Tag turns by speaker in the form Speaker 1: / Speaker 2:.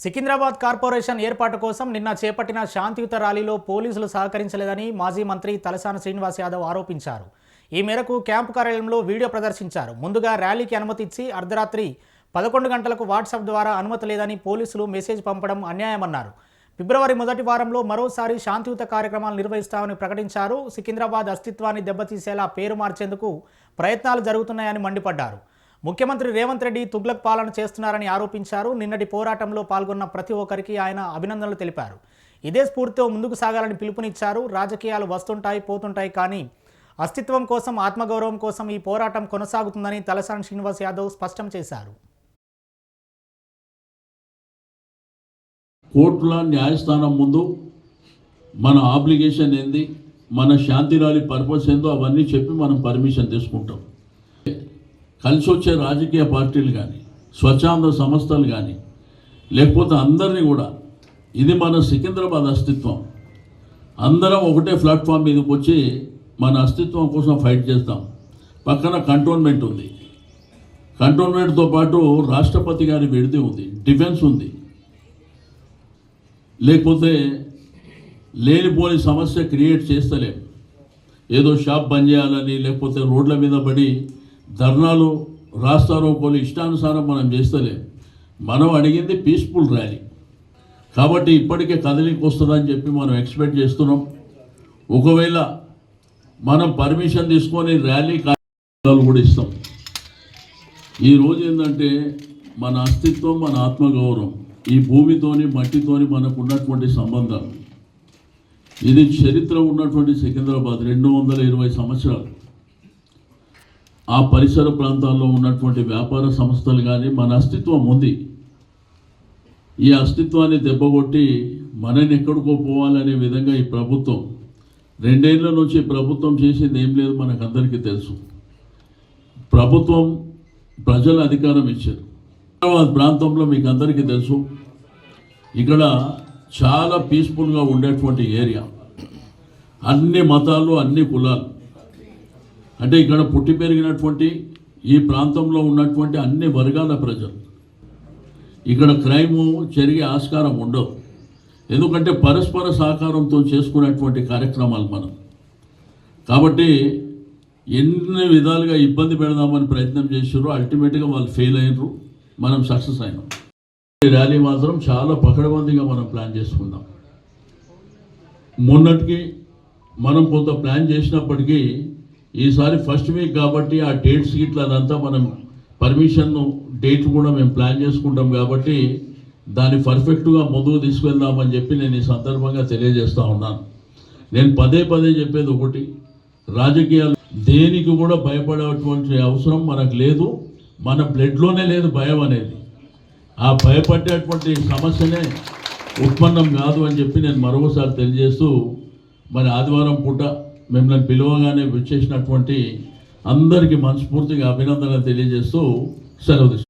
Speaker 1: Secunderabad corporation ఏర్పాటు కోసం నిన్న చేపట్టిన శాంతియుత ర్యాలీలో పోలీసులు సహకరించలేదని మాజీ మంత్రి తలసాని శ్రీనివాస్ యాదవ్ ఆరోపించారు. ఈ మేరకు క్యాంపు కార్యాలయంలో వీడియో ప్రదర్శించారు. ముందుగా ర్యాలీకి అనుమతి ఇచ్చి అర్ధరాత్రి 11 గంటలకు వాట్సాప్ ద్వారా అనుమతి లేదని పోలీసులు మెసేజ్ పంపడం అన్యాయమన్నారు. ఫిబ్రవరి మొదటి వారంలో మరోసారి శాంతియుత కార్యక్రమాలు నిర్వహిస్తామని ప్రకటించారు. సికింద్రాబాద్ అస్తిత్వాన్ని దెబ్బతీసేలా పేరు మార్చేందుకు ప్రయత్నాలు జరుగుతున్నాయని మండిపడ్డారు. ముఖ్యమంత్రి రేవంత్ రెడ్డి తుగ్లక్ పాలన చేస్తున్నారని ఆరోపించారు. నిన్నటి పోరాటంలో పాల్గొన్న ప్రతి ఒక్కరికి ఆయన అభినందనలు తెలిపారు. ఇదే స్ఫూర్తితో ముందుకు సాగాలని పిలుపునిచ్చారు. రాజకీయాలు వస్తుంటాయి పోతుంటాయి, కానీ అస్తిత్వం కోసం, ఆత్మగౌరవం కోసం ఈ పోరాటం కొనసాగుతుందని తలసాని శ్రీనివాస్ యాదవ్ స్పష్టం చేశారు.
Speaker 2: కోర్టుల న్యాయస్థానం ముందు మన ఆబ్లిగేషన్ ఏంది, మన శాంతి ర్యాలీ పర్పస్ ఏందో అవన్నీ చెప్పి మనం పర్మిషన్ తీసుకుంటాం. కలిసి వచ్చే రాజకీయ పార్టీలు కానీ, స్వచ్ఛంద సంస్థలు కానీ, లేకపోతే అందరినీ కూడా ఇది మన సికింద్రాబాద్ అస్తిత్వం, అందరం ఒకటే ప్లాట్ఫామ్ మీదకి వచ్చి మన అస్తిత్వం కోసం ఫైట్ చేస్తాం. పక్కన కంటోన్మెంట్ ఉంది, కంటోన్మెంట్తో పాటు రాష్ట్రపతి గారి విడిది ఉంది, డిఫెన్స్ ఉంది. లేకపోతే లేనిపోని సమస్య క్రియేట్ చేస్తలేం. ఏదో షాప్ బంద్ చేయాలని, లేకపోతే రోడ్ల మీద పడి ధర్నాలు, రాస్తారోకోలు ఇష్టానుసారం మనం చేస్తలేం. మనం అడిగింది పీస్ఫుల్ ర్యాలీ. కాబట్టి ఇప్పటికే కదలికి వస్తుందని చెప్పి మనం ఎక్స్పెక్ట్ చేస్తున్నాం. ఒకవేళ మనం పర్మిషన్ తీసుకొని ర్యాలీ కార్యక్రమాలు కూడా ఇస్తాం. ఈరోజు ఏంటంటే మన అస్తిత్వం, మన ఆత్మగౌరవం, ఈ భూమితోని మట్టితోని మనకు ఉన్నటువంటి సంబంధం, ఇది చరిత్ర ఉన్నటువంటి సికింద్రాబాద్ 220 సంవత్సరాలు. ఆ పరిసర ప్రాంతాల్లో ఉన్నటువంటి వ్యాపార సంస్థలు కానీ మన అస్తిత్వం ఉంది. ఈ అస్తిత్వాన్ని దెబ్బకొట్టి మనని ఎక్కడికో పోవాలనే విధంగా ఈ ప్రభుత్వం 2 ఏళ్ల నుంచి ప్రభుత్వం చేసింది ఏం లేదు, మనకు అందరికీ తెలుసు. ప్రభుత్వం ప్రజల అధికారం ఇచ్చారు. హైదరాబాద్ ప్రాంతంలో మీకు అందరికీ తెలుసు, ఇక్కడ చాలా పీస్ఫుల్గా ఉండేటువంటి ఏరియా. అన్ని మతాలు, అన్ని కులాలు, అంటే ఇక్కడ పుట్టి పెరిగినటువంటి ఈ ప్రాంతంలో ఉన్నటువంటి అన్ని వర్గాల ప్రజలు. ఇక్కడ క్రైము జరిగే ఆస్కారం ఉండవు, ఎందుకంటే పరస్పర సహకారంతో చేసుకునేటువంటి కార్యక్రమాలు మనం. కాబట్టి ఎన్ని విధాలుగా ఇబ్బంది పెడదామని ప్రయత్నం చేశారో అల్టిమేట్గా వాళ్ళు ఫెయిల్ అయినరు, మనం సక్సెస్ అయినాం. ఈ ర్యాలీ మాత్రం చాలా పకడ్బందీగా మనం ప్లాన్ చేసుకుందాం. మొన్నటికి మనం కొంత ప్లాన్ చేసినప్పటికీ ఈసారి ఫస్ట్ వీక్ కాబట్టి ఆ డేట్స్ ఇట్లా అదంతా మనం పర్మిషన్ డేట్ కూడా మేము ప్లాన్ చేసుకుంటాం. కాబట్టి దాన్ని పర్ఫెక్ట్గా ముందుకు తీసుకెళ్దామని చెప్పి నేను ఈ సందర్భంగా తెలియజేస్తూ ఉన్నాను. నేను పదే చెప్పేది ఒకటి, రాజకీయాలు దేనికి కూడా భయపడేటువంటి అవసరం మనకు లేదు. మన బ్లడ్లోనే లేదు భయం అనేది. ఆ భయపడేటువంటి సమస్యనే ఉత్పన్నం కాదు అని చెప్పి నేను మరొకసారి తెలియజేస్తూ, మరి ఆదివారం పూట మిమ్మల్ని పిలువగానే వచ్చేసినటువంటి అందరికీ మనస్ఫూర్తిగా అభినందనలు తెలియజేస్తూ సెలవు తీసుకుంటాను.